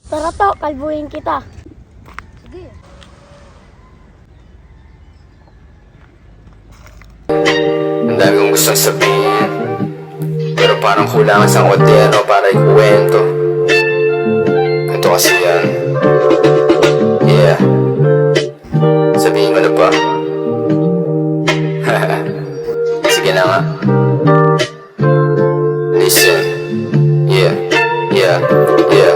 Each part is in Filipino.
Tara to, kalbuhin kita. Sige. Ang dami kong gustong sabihin, pero parang kulangan sa kodero para ikuwento. Ito kasi yan. Yeah. Sabihin ko na ba? Sige na nga. Listen. Yeah. Yeah. Yeah.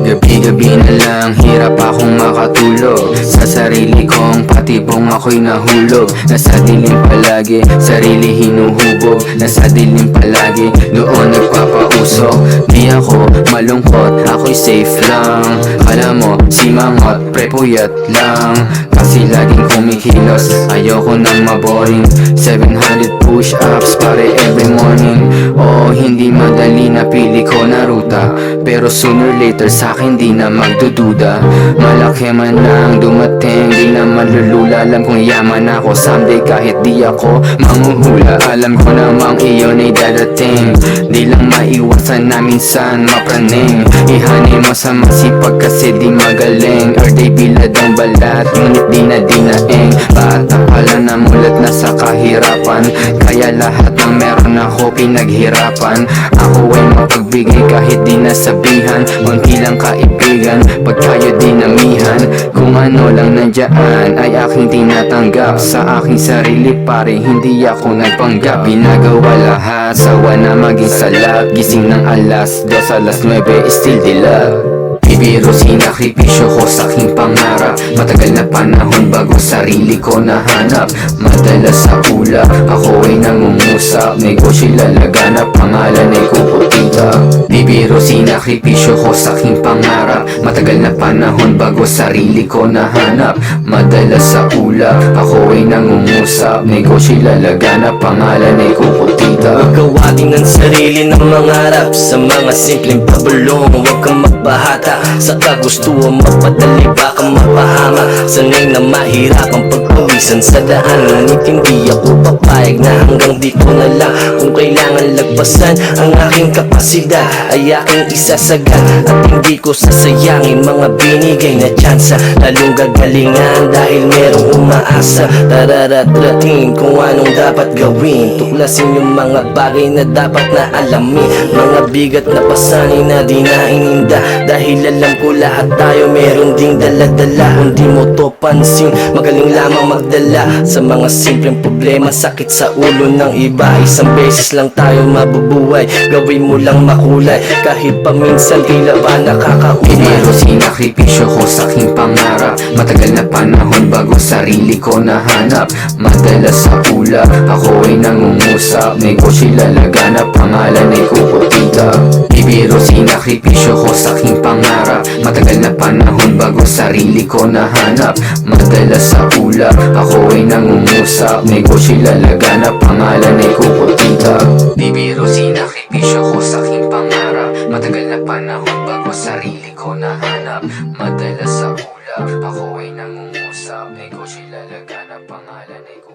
Gabi-gabi na lang, hirap akong makatulog. Sa sarili kong patibong ako'y nahulog. Nasa dilim palagi, sarili hinuhubog. Nasa dilim palagi, doon nagpapausok. Di ako malungkot, ako'y safe lang. Kala mo, si mangot, prepuyat lang. Kasi laging kumikilos, ayoko nang maboring. 700 push-ups pare every morning. Oo, hindi madali na pili ko na ruta, pero sooner or later sa'kin di na magdududa. Malaki man lang dumating, di na malulula. Alam kong yaman ako someday kahit di ako manghuhula. Alam ko namang iyon ay dadating, di lang maiwasan na minsan mapraning. Ihani mo sa masipag kasi di magaling. Earthday bilad ang balat, ngunit di na dinaing. Bata pala na mulat na sa kahirapan, kaya lahat ng meron ako pinaghirapan. Ako ay mapagbigay kahit di nasabihan. Unti lang kaibigan, pag kayo dinamihan. Kung ano lang nandyan ay aking tinatanggap. Sa aking sarili pare, hindi ako nagpanggap. Ginagawa lahat, sawa na maging salat. Gising ng alas 2, alas 9, still dilag. Bibiro sinakripisyo ko sa aking pangarap. Matagal na panahon bago sarili ko nahanap. Madalas sa ula, ako ay nangungusap. Negosyo lalaganap, pangalan ay kukutita. Bibiro sinakripisyo ko sa aking pangarap. Matagal na panahon bago sarili ko nahanap. Madalas sa ula, ako ay nangungusap. Negosyo lalaganap, pangalan ay kukutita. Magawain ng sarili ng mangarap sa mga simpleng pabulong. Huwag kang magbahata sa kagustuhan, mapadali baka mapahama. Sanay na mahirapang pagpawisan sa daan, ngunit hindi ako papayag na hanggang dito na lang. Kung kailangan lagpasan ang aking kapasidad, ay aking isasagad at hindi ko sasayangin mga binigay na tsansa. Lalong gagalingan dahil merong umaasa. Dararatratin kung anong dapat gawin, tuklasin yung mga bagay na dapat na alamin. Mga bigat na pasanay na di na ininda, dahil alam ko lahat tayo meron ding dala-dala. Kung di mo to pansin, magaling lamang magdala sa mga simpleng problema. Sakit sa ulo ng iba, isang beses lang tayo mabubuhay. Gawin mo lang makulay, kahit paminsan tila ba nakakaumay. Pinero sinakripisyo ko sa aking pangarap. Matagal na panahon bago sarili ko nahanap. Madalas sa ula, ako ay nangungusap. Negosyo lalaganap, pangalan ay kukutita. Bibiro sinakripisyo ko sa aking pangarap. Matagal na panahon bago sarili ko nahanap. Madalas sa ula, ako ay nangungusap. Negosyo lalaganap, pangalan ay kukutita. Bibiro sinakripisyo ko sa aking pangarap. Matagal na panahon bago sarili ko nahanap. Madalas sa ula, ako ay nangungusap. Negosyo lalaganap, pangalan ay kukutita.